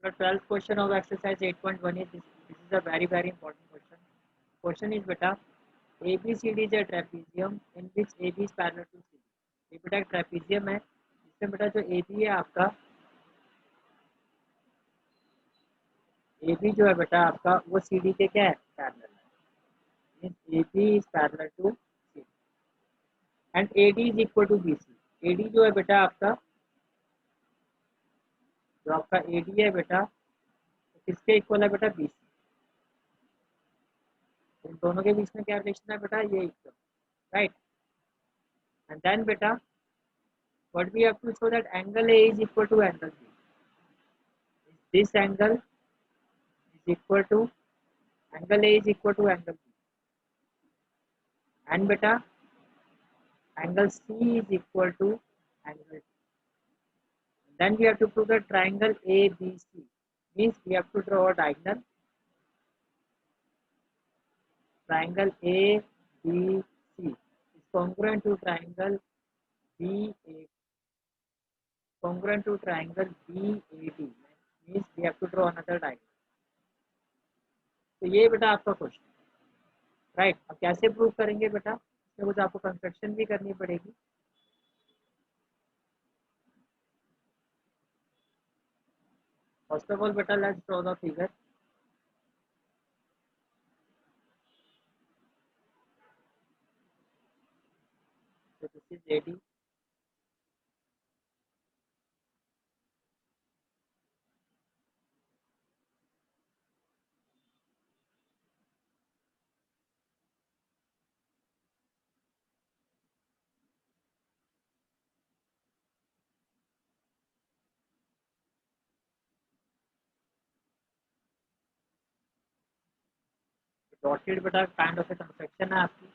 The 12th question of exercise 8.1 is this is a very important question. Question is beta ABCD is a trapezium in which AB is parallel to CD. ये बेटा एक trapezium है जिसमें बेटा जो AB है आपका AB जो है बेटा आपका वो CD के क्या है पैरेलल है means AB is parallel to CD and AD is equal to BC AD जो है बेटा आपका जो आपका AD है बेटा किसके इक्वल है बेटा BC इन दोनों के बीच में क्या रिलेशन है बेटा ये equal right and then beta what we have to show that angle A is equal to angle B. This angle is equal to angle A is equal to angle B and beta angle C is equal to angle D. Then we have to prove the triangle ABC means we have to draw a diagonal triangle ABC is congruent to triangle BAD congruent to triangle BAD means we have to draw another diagonal. तो ये बेटा आपका question right अब कैसे prove करेंगे बेटा इसमें कुछ आपको कंस्ट्रक्शन भी करनी पड़ेगी फर्स्ट ऑफ ऑल बेटा let's draw the figure so this is AD dotted बेटा काइंड ऑफ ए कंस्ट्रक्शन है आपकी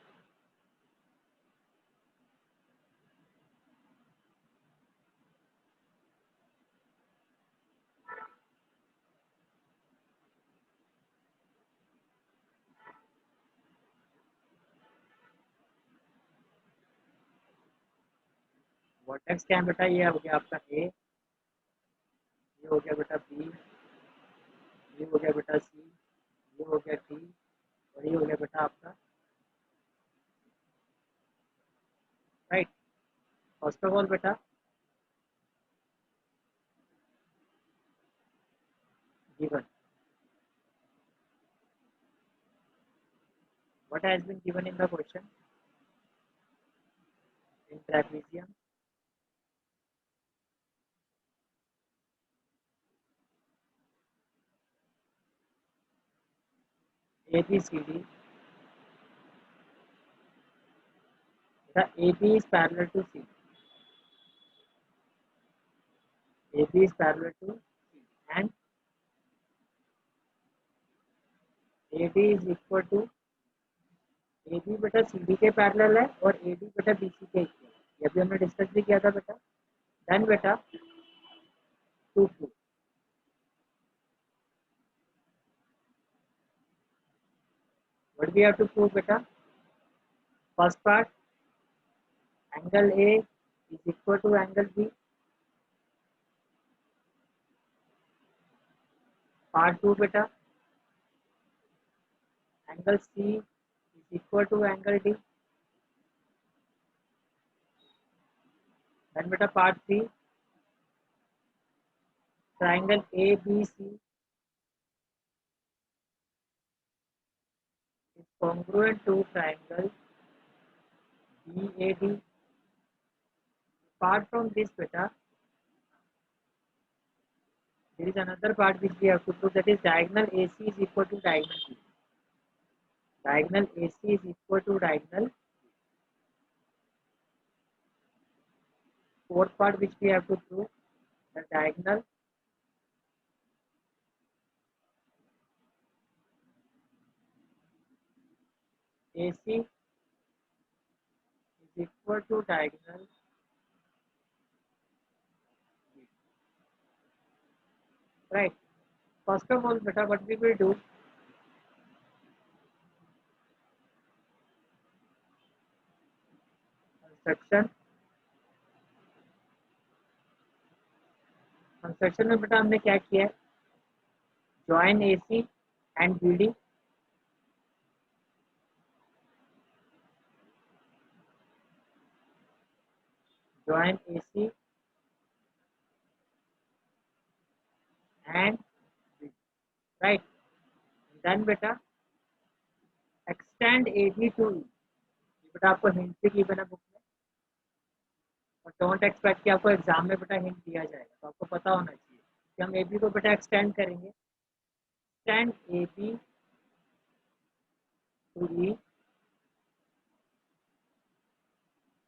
वर्टेक्स क्या है बेटा ये हो गया आपका ए ये हो गया बेटा बी ये हो गया बेटा सी ये हो गया डी और ये हो गया बेटा आपका राइट फर्स्ट ऑफ ऑल बेटा given what has been given in the question in trapezium ABCD the AB is parallel to C AB is parallel to C and AD is equal to AB बेटा CD के parallel है और AD बेटा BC के equal ये भी हमने discuss भी किया था बेटा देन बेटा to to what we have to prove बेटा first part angle A is equal to angle B part two बेटा angle C is equal to angle D then beta part 3 triangle ABC is congruent to triangle BAD apart from this beta there is another part which we have to prove that is diagonal AC is equal to diagonal B diagonal AC is equal to diagonal fourth part which we have to prove the diagonal AC is equal to diagonal B. Right. First of all, beta, what we will do construction में बेटा हमने क्या किया है join AC and BD. Join AC and BD. Right. Then बेटा extend AB to E. बेटा आपको hint भी दी बना बुक में, और डोंट एक्सपेक्ट कि आपको एग्जाम में बेटा हिंट दिया जाएगा, तो आपको पता होना चाहिए कि हम AB को बेटा एक्सटेंड करेंगे. Extend AB to E,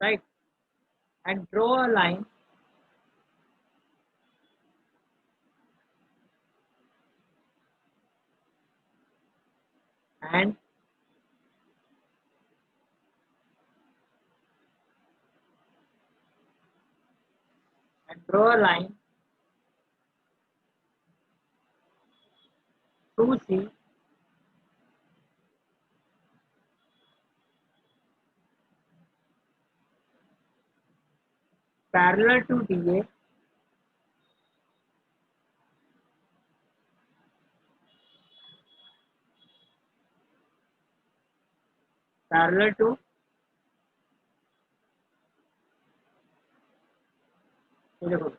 right, and draw a line and draw a line through C parallel to DA parallel to, ये देखो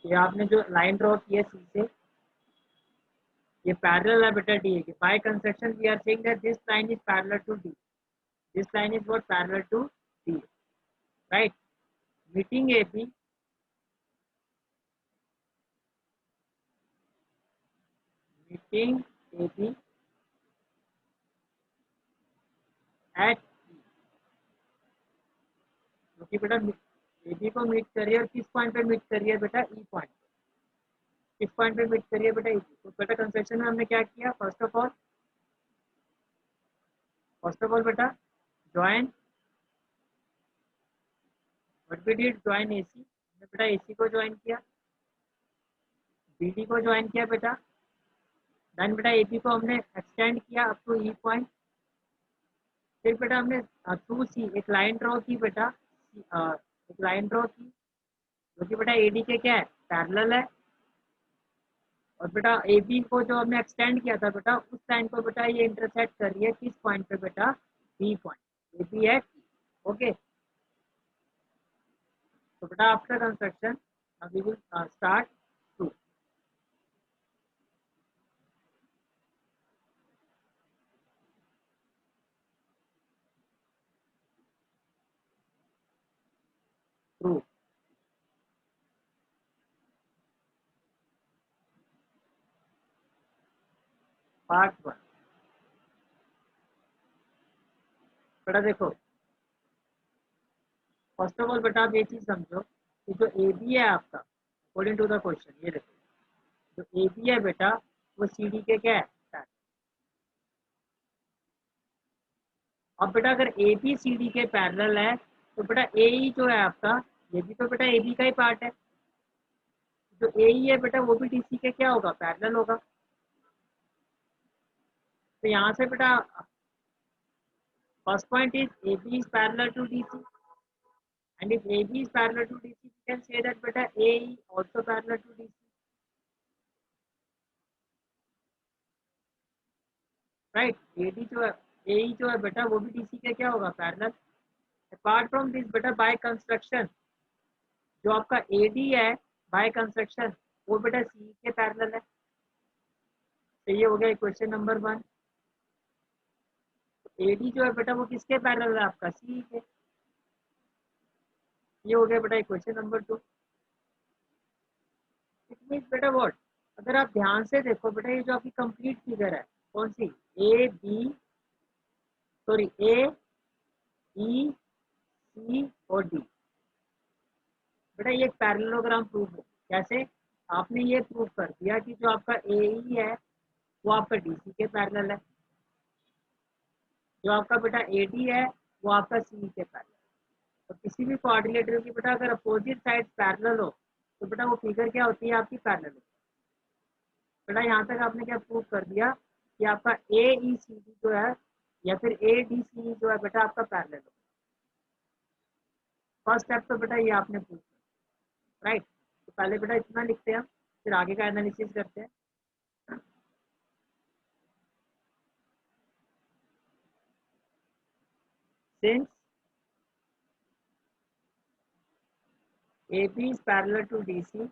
ये आपने जो लाइन ड्रॉ की है सी से, ये पैरेलल है बेटा डी के. By construction we are saying that this line is parallel to D. This line is what parallel to D, right. Meeting AB meeting AB at, क्योंकि बेटा एबी को मीट करिए और किस पॉइंट पे मीट करिए बेटा, ई पॉइंट. किस पॉइंट पे मीट करिए बेटा, ई. तो बेटा कंस्ट्रक्शन में हमने क्या किया, फर्स्ट ऑफ ऑल बेटा join, what we did, join AC. हमने बेटा एसी को ज्वाइन किया, बीडी को ज्वाइन किया बेटा. देन बेटा एबी को हमने एक्सटेंड किया अप टू ई पॉइंट. फिर बेटा हमने थ्रू सी एक लाइन ड्रॉ की बेटा, एक लाइन ड्रॉ की जो कि बेटा एडी के क्या है, पैरेलल है. और बेटा एबी को जो हमने एक्सटेंड किया था बेटा, उस लाइन को बेटा ये इंटरसेक्ट कर रही है किस पॉइंट पे बेटा, बी पॉइंट. एबी है, ओके. तो बेटा after construction we will start to. Through part 1. बेटा देखो फर्स्ट ऑफ ऑल बेटा आप ये चीज समझो कि जो ए बी है आपका, अकॉर्डिंग टू द क्वेश्चन, ये देखो जो ए बी है बेटा वो सी डी के क्या है, parallel. अब बेटा अगर ए बी सी डी के पैरेलल है तो बेटा ए ई जो है आपका, ये भी तो बेटा ए बी का ही पार्ट है. जो ए ई है बेटा वो भी डी सी के क्या होगा, पैरेलल होगा. तो यहाँ से बेटा first point is A B is parallel to D C, and if AB is parallel to DC, we can say that beta AE also parallel to DC, right. AD जो है, AE जो है बेटा वो भी DC के क्या होगा, पैरेलल. अपार्ट फ्रॉम दिस बेटा बाय कंस्ट्रक्शन जो आपका AD है बाय कंस्ट्रक्शन वो बेटा CE के पैरेलल है. तो ये हो गया क्वेश्चन नंबर 1. AD जो है बेटा वो किसके पैरेलल है, आपका CE के. ये हो गया बेटा क्वेश्चन नंबर 2. इट मीन्स बेटा व्हाट, अगर आप ध्यान से देखो बेटा ये जो आपकी कंप्लीट फिगर है कौन सी, ए बी सॉरी ए ई सी और डी, बेटा ये एक पैरेललोग्राम प्रूफ है. कैसे, आपने ये प्रूफ कर दिया कि जो आपका ए ई है वो आपका डी सी के पैरेलल है, जो आपका बेटा ए डी है वो आपका सी के पैरेलल. तो किसी भी कोऑर्डिनेटर की बेटा अगर अपोजिट साइड पैरेलल हो तो बेटा वो फिगर क्या होती है, आपकी पैरेलल. बेटा यहाँ तक आपने क्या प्रूव कर दिया कि आपका ए ई सी डी जो है या फिर ए डी सी जो है बेटा आपका पैरेलल हो. फर्स्ट स्टेप तो बेटा ये आपने प्रूव किया, राइट. तो पहले बेटा इतना लिखते हैं हम, फिर आगे का एनालिसिस करते हैं. since AB is parallel to DC,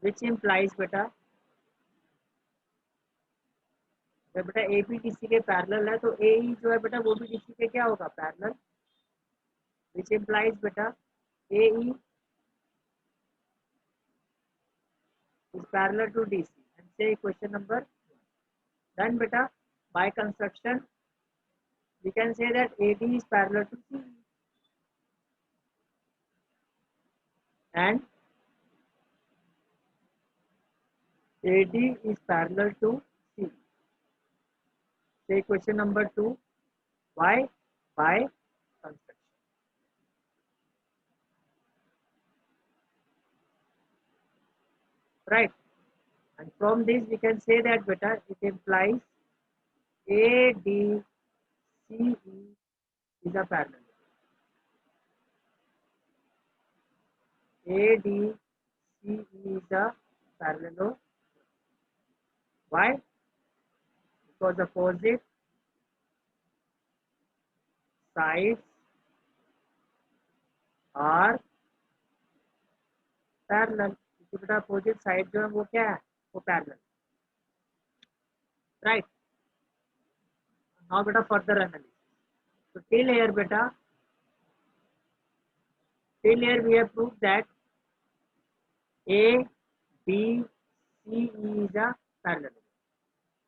which implies बेटा जब बेटा AB DC के पैरेलल है तो AE जो है बेटा वो भी DC के क्या होगा पैरेलल, which implies बेटा AE is parallel to DC and say question number 1. Then beta by construction we can say that AD is parallel to CE and AD is parallel to CE. Say question number 2. Why? By construction. Right. And from this we can say that beta it implies ADCE is a parallel. ADCE is a parallelogram. Why? Because opposite sides are parallel. क्योंकि बेटा opposite side जो है वो क्या है वो parallel. Right. Now बेटा further analysis. तो टिल हियर बेटा till here we have proved that A B C E is a parallelogram.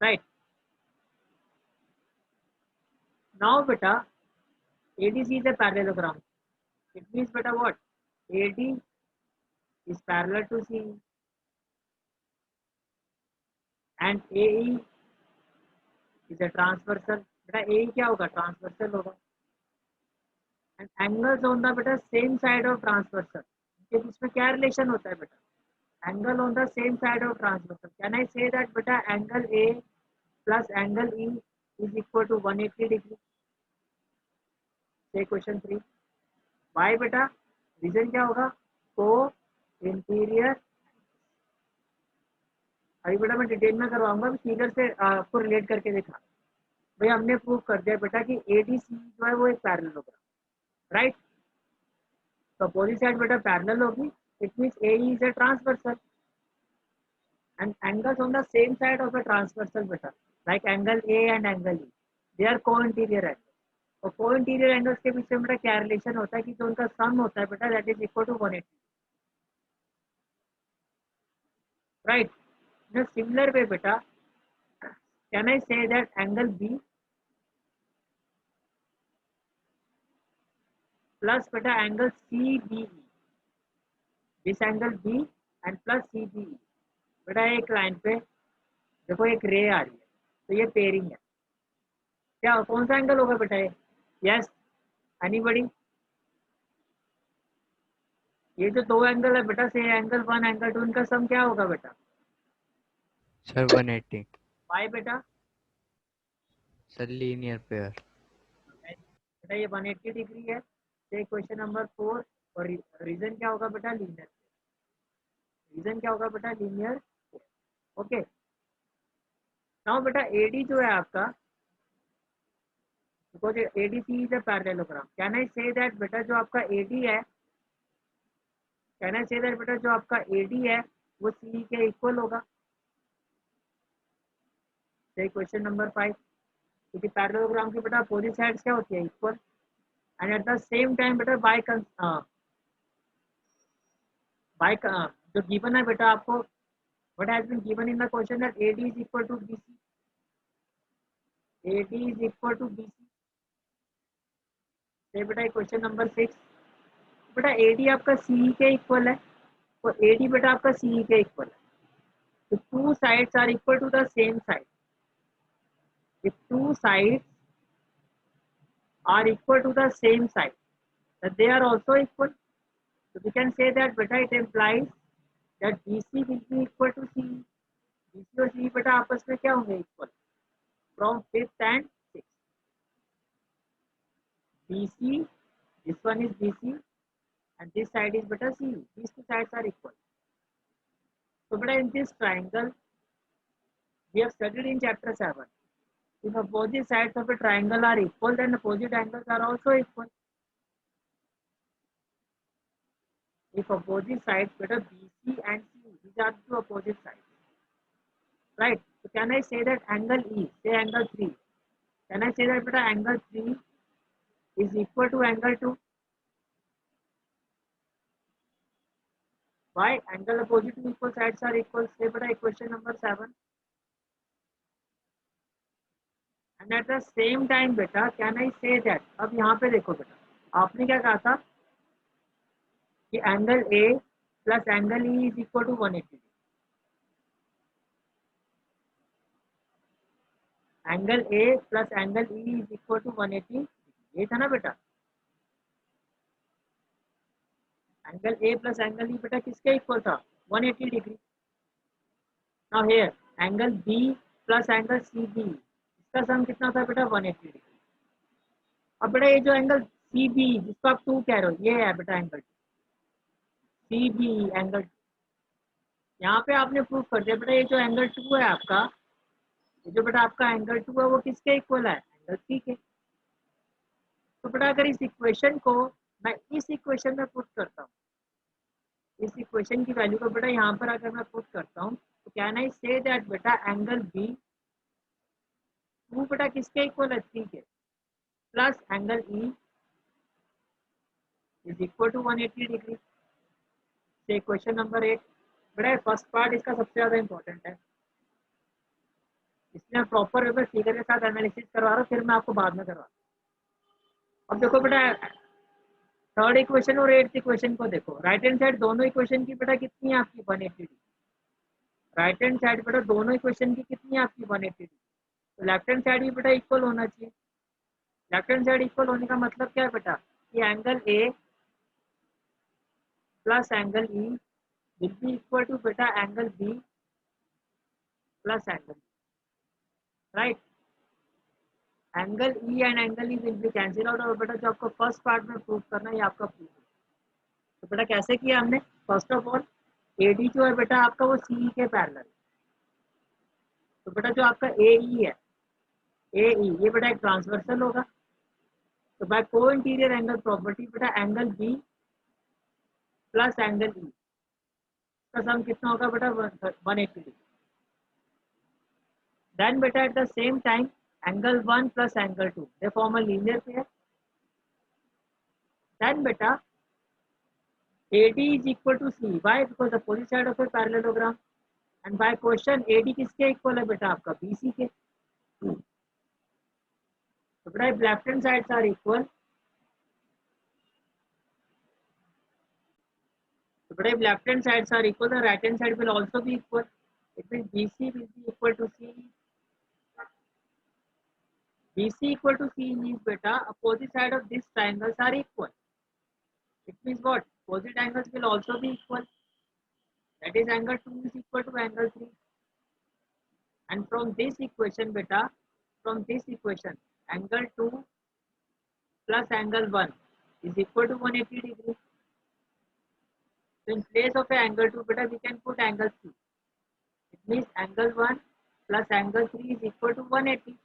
Right. Now beta ADC is a parallelogram. It means beta what? AD is parallel to CE and AE is a transversal. बेटा AE क्या होगा transversal होगा and angles on the बेटा same side of transversal. इनके बीच में क्या relation होता है बेटा angle on the same side of transversal. Can I say that बेटा angle A plus angle E is equal to 180 degree? Say question 3. Why बेटा reason क्या होगा को इंटीरियर. अभी बेटा मैं डिटेल में करवाऊंगा फिगर से आपको रिलेट करके दिखा. भाई हमने प्रूव कर दिया बेटा कि ADC जो है वो एक पैरेललोग्राम. राइट. तो अपोजिट साइड बेटा पैरेलल होगी. It means AE is a transversal and angles on the same side of the transversal beta like angle A and angle E they are co-interior angles. और co-interior angles के बीच में बेटा क्या relation होता है कि जो उनका सम होता है बेटा that is equal to 180. right. In a similar way beta can I say that angle B plus beta angle CBE, this angle B and plus CBE बेटा एक लाइन पे देखो एक रे आ रही है तो ये पेयरिंग है. क्या कौन सा एंगल होगा बेटा ये? Yes anybody? ये जो दो एंगल है बेटा से एंगल 1 एंगल 2 इनका सम क्या होगा बेटा? सर 180. वाई बेटा? Sir linear pair. बेटा ये 180 डिग्री है. तो क्वेश्चन नंबर 4 और रीजन क्या होगा बेटा? लीनियर. रीजन क्या होगा बेटा? लीनियर. ओके. नाउ बेटा AD जो है आपका because ADC is a parallelogram. Can I say that बेटा जो आपका AD है कैन आई से दैट बेटा जो आपका AD है वो CE के इक्वल होगा. Question number 5. क्योंकि पैरेललोग्राम की बेटा अपोजिट साइड्स क्या होती है? Equal. And at the same time बेटा बाय जो गिवन है बेटा आपको what has been given in the question that AD is equal to BC. AD is equal to BC. So बेटा क्वेश्चन नंबर 6. बेटा AD आपका CE के equal है तो AD बेटा आपका CE के इक्वल है. तो two sides are equal to the same side. if two sides are equal to the same side then they are also equal. So we can say that beta it implies that BC will be equal to CE. BC और CE बेटा आपस में क्या होंगे? Equal. From 5th and 6th. BC, this one is BC and this side is beta CE. These two sides are equal. So beta in this triangle we have studied in chapter 7 if opposite sides of a triangle are equal, then opposite angles are also equal. If opposite sides, beta BC and C, these are two opposite sides, right? So can I say that angle E, say angle 3, can I say that beta angle 3 is equal to angle 2? Why? Angle opposite to equal sides are equal. Say beta equation number 7. And at the same time बेटा can I say that, अब यहाँ पे देखो बेटा आपने क्या कहा था कि angle A plus angle E is equal to 180 angle A plus angle E is equal to 180, ये था ना बेटा। Angle A plus angle E बेटा किसके इक्वल था? 180 degree. Now here angle B plus angle C B, इसका sum कितना था बेटा? 180 डिग्री। अब बेटा ये जो एंगल सी बी जिसको आप 2 कह रहे हो, ये है बेटा एंगल सी बी एंगल। यहाँ पे आपने प्रूव कर दिया बेटा ये जो एंगल 2 है आपका, ये जो बेटा आपका एंगल 2 है वो किसके इक्वल है? एंगल सी के। तो बेटा अगर इस इक्वेशन को मैं इस इक्वेशन में पुट करता हूँ, इस इक्वेशन की वैल्यू को बेटा यहाँ पर अगर मैं पुट करता हूँ, तो कैन आई से दैट बेटा एंगल बी 2 बेटा किसके इक्वल है? 3 के, plus angle E is equal to 180 degree. So question number 8 बेटा फर्स्ट पार्ट इसका सबसे ज़्यादा इंपॉर्टेंट है, इसलिए मैं प्रॉपर वे में फिगर के साथ एनालिसिस करवा रहा हूँ, फिर मैं आपको बाद में करवा। अब देखो बेटा थर्ड इक्वेशन और एट्थ इक्वेशन को देखो, राइट हैंड साइड दोनों इक्वेशन की बेटा कितनी है आपकी? 180 डिग्री। राइट हैंड साइड बेटा दोनों इक्वेशन की कितनी है आपकी? 180 डिग्री। तो लेफ्ट हैंड साइड भी बेटा इक्वल होना चाहिए। लेफ्ट हैंड साइड इक्वल होने का मतलब क्या है बेटा? कि angle A plus angle E will be equal to बेटा angle B plus angle, right? Angle E and angle E will be cancel out, और बेटा जो आपको फर्स्ट पार्ट में प्रूव करना है ये आपका प्रूफ है। तो बेटा कैसे किया हमने? फर्स्ट ऑफ ऑल एडी जो है बेटा आपका वो सी के पैरेलल, तो बेटा जो आपका ए ई है, ए ई ये बेटा एक ट्रांसवर्सल होगा। तो बाय को इंटीरियर एंगल प्रॉपर्टी बेटा angle B plus angle E का सम कितना होगा बेटा? 180 डिग्री। देन बेटा at the same time angle 1 plus angle 2 they form a linear pair. Then बेटा AD is equal to C. Why? Because the opposite side of a parallelogram. And by question AD किसके equal है बेटा? आपका BC के। तो बेटा if left hand sides are equal, so बेटा if left hand sides are equal, the right hand side will also be equal. It means BC will be equal to C. BC equal to C means बेटा opposite side of these triangles are equal. It means what? Opposite angles will also be equal. That is angle 2 is equal to angle 3. And from this equation beta, from this equation angle 2 plus angle 1 is equal to 180 degree. So in place of a angle 2 beta we can put angle 3. It means angle 1 plus angle 3 is equal to 180.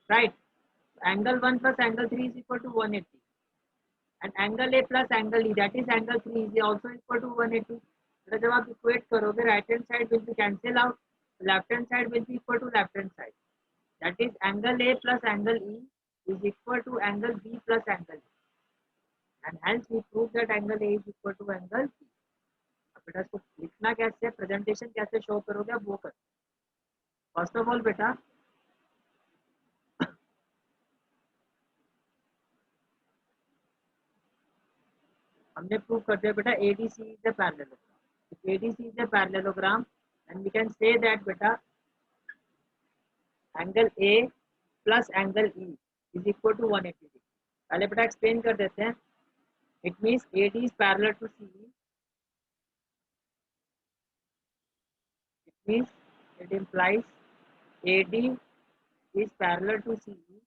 Right? Angle 1 plus angle 3 is equal to 180. And angle A plus angle E, that is angle 3, is also equal to 180. तो जब आप equate करोगे right hand side will be cancel out, left hand side will be equal to left hand side, that is angle A plus angle E is equal to angle B plus angle E, and hence we prove that angle A is equal to angle B. अब बेटा इसको लिखना कैसे है, presentation कैसे show करोगे आप वो कर। फर्स्ट ऑफ ऑल बेटा हमने प्रूव कर दिया बेटा ADC is a parallelogram. If ADC is a parallelogram, and we can say that बेटा angle A plus angle E is equal to 180 degree. पहले बेटा एक्सप्लेन कर देते हैं। It means AD is parallel to CE. It means it implies AD is parallel to CE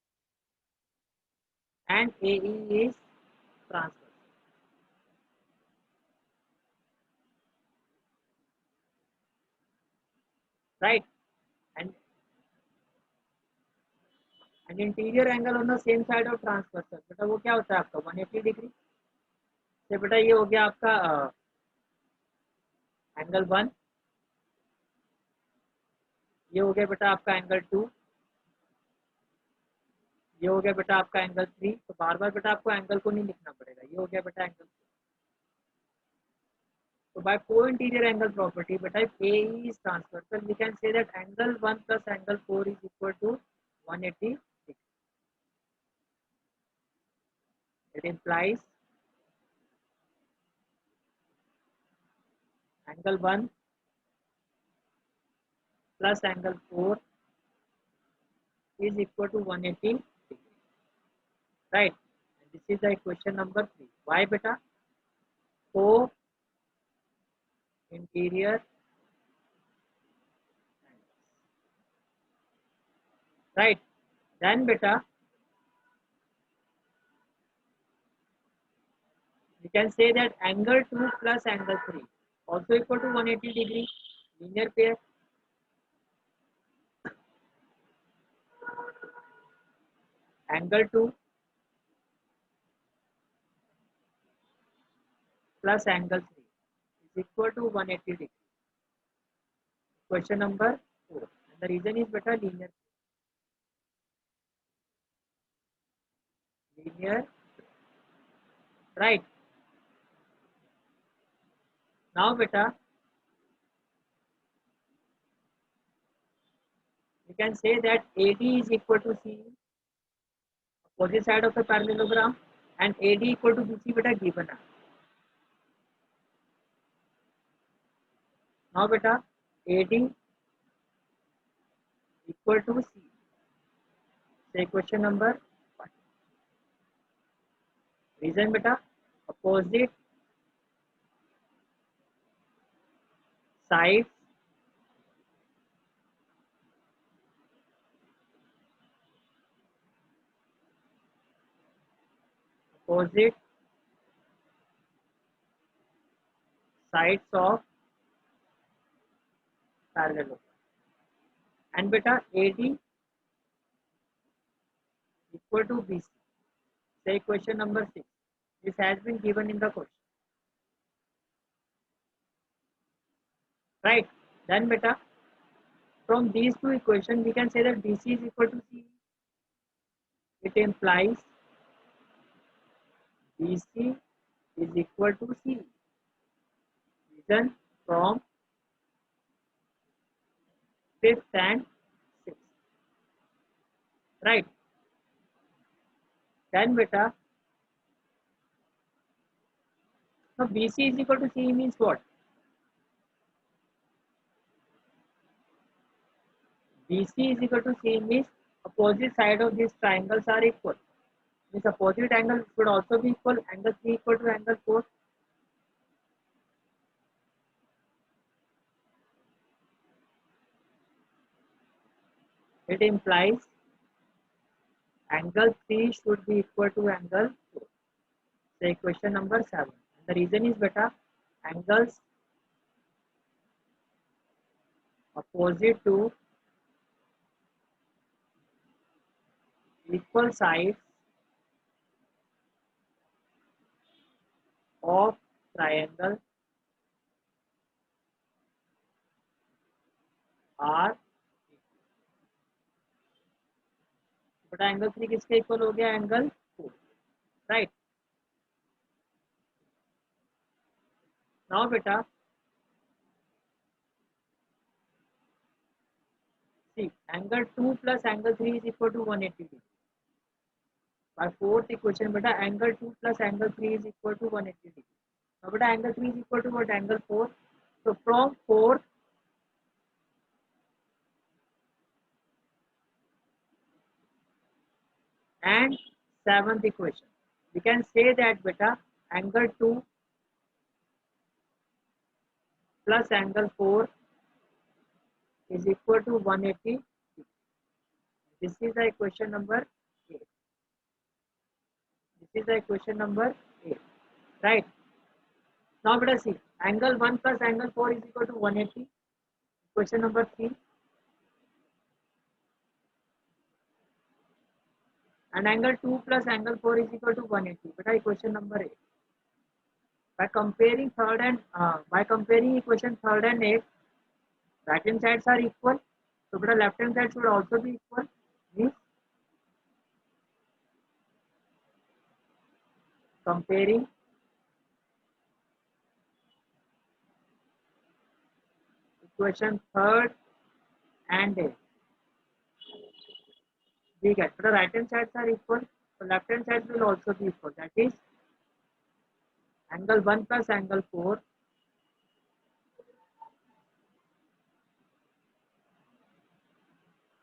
and AE is transverse. right? And interior angle on the same side of transversal, बेटा वो क्या होता है आपका 180 degree. तो बेटा ये हो गया आपका एंगल 1, ये हो गया बेटा आपका एंगल 2, ये हो गया बेटा आपका एंगल 3। तो बार बार बेटा आपको एंगल को नहीं लिखना पड़ेगा, ये हो गया बेटा angle 4। So by co-interior angle property, but if A is transversal, we can say that angle 1 plus angle 4 is equal to 180 degrees. It implies angle 1 plus angle 4 is equal to 180 degrees. Right? And this is the equation number 3. Why beta? Co-interior angles. Right? Then beta, we can say that angle 2 plus angle 3 also equal to 180 degree, linear pair. Angle 2 plus angle 3 is equal to 180 degree. Question number 4. And the reason is beta linear. Linear, right? Now beta, we can say that AD is equal to CE, opposite side of the parallelogram, and AD equal to BC beta given. Now beta, AD equal to C. Say question number 1. Reason beta, opposite sides opposite sides of parallelogram. And beta AD equal to BC. Say question number 6. This has been given in the question. Right? Then beta, from these two equations, we can say that BC is equal to CE. It implies BC is equal to CE. Reason from 5th and 6th. Right? Then beta, now BC is equal to CE means what? BC is equal to CE means opposite side of these triangles are equal. This opposite angle should also be equal. Angle 3 equal to angle 4. It implies angle 3 should be equal to angle 4. Say question number 7. And the reason is beta, angles opposite to equal sides of triangle are बटा angle 3 किसके equal हो गया? Angle 4. Right? Now बेटा see angle 2 plus angle 3 is equal to 180 degree. By fourth equation beta angle 2 plus angle 3 is equal to 180 degree. Now beta angle 3 is equal to what? Angle 4. So from fourth and seventh equation, we can say that beta angle 2 plus angle 4 is equal to 180 degree. This is the equation number 8. This is the equation number 8. Right? Now beta see angle 1 plus angle 4 is equal to 180. Question number 3. and angle 2 plus angle 4 is equal to 180. Beta equation number 8. By comparing equation third and 8, right hand sides are equal. So beta left hand side should also be equal. Means comparing equation third and 8. We get the right hand sides are equal, so left hand sides will also be equal. That is angle 1 plus angle 4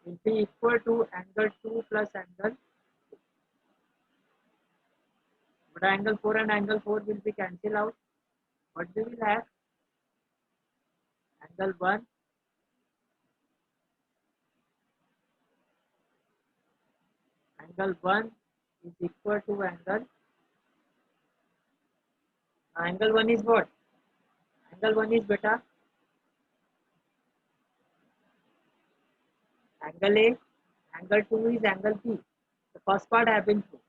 will be equal to angle 2 plus angle. But angle 4 and angle 4 will be cancelled out. What we will have? Angle 1 is equal to angle 1 is what? Angle 1 is beta angle A, angle 2 is angle B. The first part have been proved.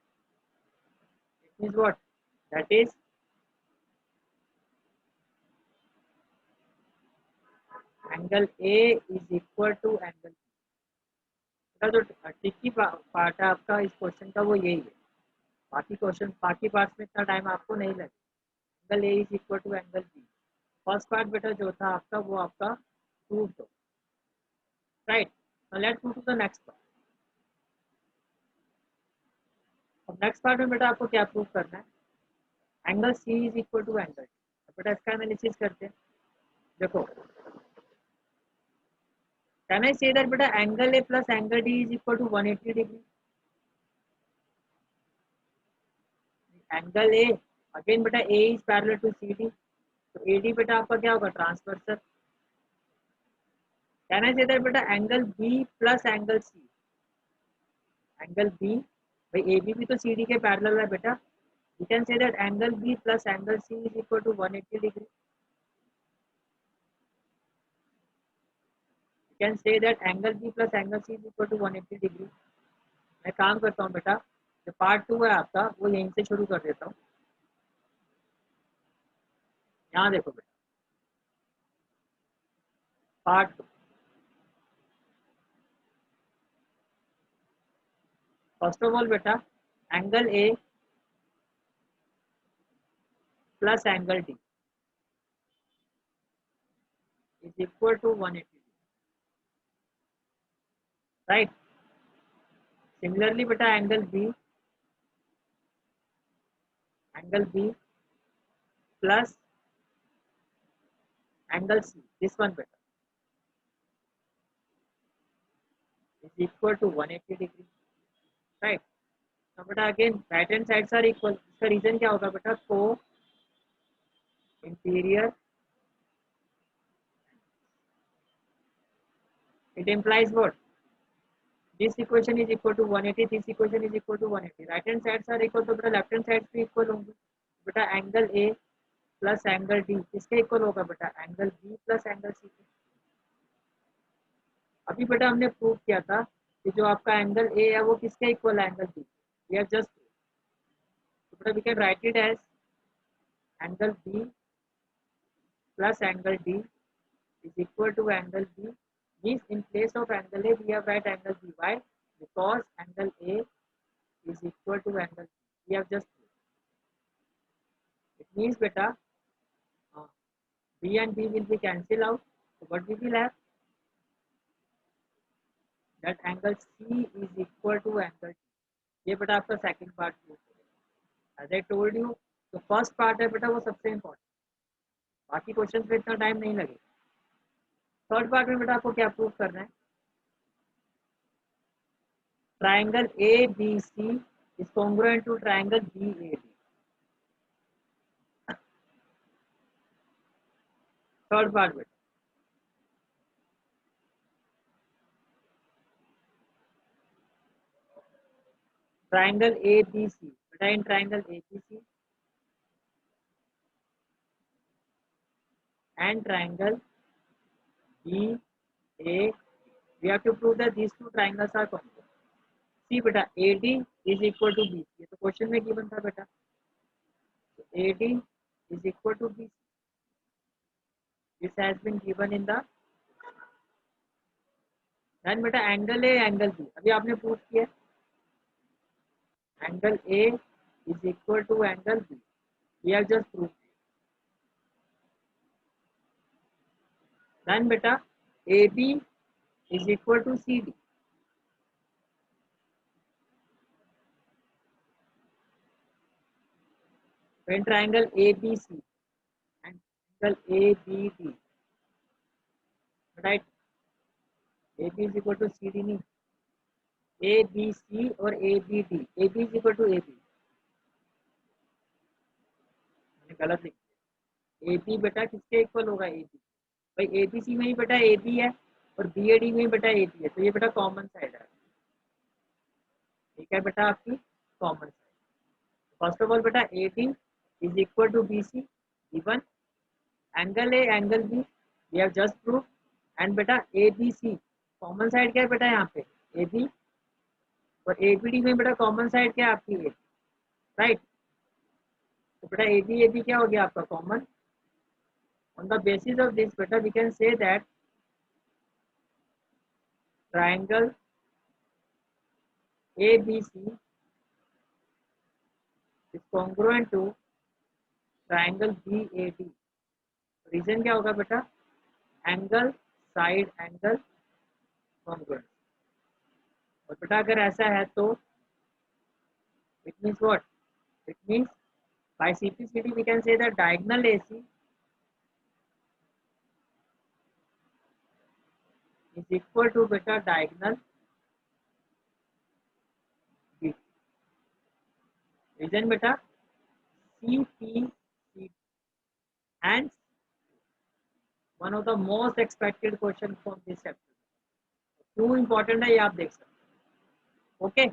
It means what? That is angle A is equal to angle B. जो tricky part है आपका इस question का वो यही है. बाकी parts में इतना टाइम आपको नहीं लगेगा. Angle A is equal to angle B. First part बेटा जो था आपका वो आपका प्रूव हो. Right. Now let's move to the next part. अब नेक्स्ट पार्ट में बेटा आपको क्या प्रूव करना है? Angle C is equal to angle. बेटा इसका एनालिसिस करते हैं. देखो, कैन आई से दैट बेटा angle A plus angle D is equal to 180 degree. Angle A again बेटा A is parallel to C D, तो ए डी बेटा आपका क्या होगा? Transversal. Can I say that बेटा angle B plus angle C. Angle B, भाई A B भी तो सी डी के पैरेलल है बेटा. You can say that angle B plus angle C is equal to 180 degree. You can say that angle B plus angle C is equal to 180 degree. मैं काम करता हूँ बेटा, जो पार्ट 2 है आपका वो यहीं से शुरू कर देता हूँ. यहाँ देखो बेटा, पार्ट 2. फर्स्ट ऑफ ऑल बेटा angle A plus angle D is equal to 180. Right. Similarly बेटा angle B plus angle C, this one बेटा is equal to 180 degree. Right. तो बेटा again right hand sides are equal. इसका reason क्या होगा बेटा? को interior. It implies what? This equation is equal to 180. This equation is equal to 180. Right hand sides are equal, तो बेटा left hand sides भी इक्वल होंगे. बेटा angle A plus angle D किसके इक्वल होगा बेटा? Angle B plus angle C के. अभी बेटा हमने प्रूव किया था कि जो आपका एंगल ए है वो किसके इक्वल है? Angle B. We have just. तो बेटा we can write it as angle B plus angle D is equal to angle B. Means in place of angle A we have write angle B. Why? Because angle A is equal to angle B. We have just proved. It means beta B and B will be cancelled out. So what we will have? That angle C is equal to angle D. ये बेटा आपका second part prove करेगा. As I told you, तो first part है बेटा वो सबसे important. बाकी क्वेश्चन पे इतना टाइम नहीं लगेगा. थर्ड पार्ट में बेटा आपको क्या प्रूव करना है? Triangle A B C is congruent to triangle B A D. Third part बेटा ट्राइंगल ए बी सी. बेटा in triangle A B C and triangle B A, we have to prove that these two triangles are congruent. See beta AD is equal to B, ये तो question में given था बेटा। A D is equal to B, this has been given in the. Then बेटा angle A angle B, अभी आपने prove किया angle A is equal to angle B, we have just prove. Then बेटा A B is equal to C D, when triangle ABC and triangle ABD, right? AB is equal to CD नहीं, ABC और ABD, AB is equal to AB, मैंने गलत लिख दिया। AB बेटा किसके equal होगा? AB, भाई ABC में ही बेटा AB है और BAD में ही बेटा AB है, तो ये बेटा कॉमन साइड है, ठीक है बेटा आपकी common side. First of all बेटा AD is equal to BC given, angle A angle B we have just prove, and बेटा ABC कॉमन साइड क्या है बेटा यहाँ पे? AB, और ABD में बेटा कॉमन साइड क्या है आपकी? A, right. तो बेटा AB क्या हो गया आपका common. On the basis of this बेटा we can say that triangle ABC is congruent to triangle BAD। Reason क्या होगा बेटा? Angle side angle congruent. और बेटा अगर ऐसा है तो it means what? It means by CPCD we can say that diagonal AC is equal to beta diagonal B. Reason beta CPCD and one of the most expected question from this chapter. क्यों important है ये आप देख सकते हैं। Okay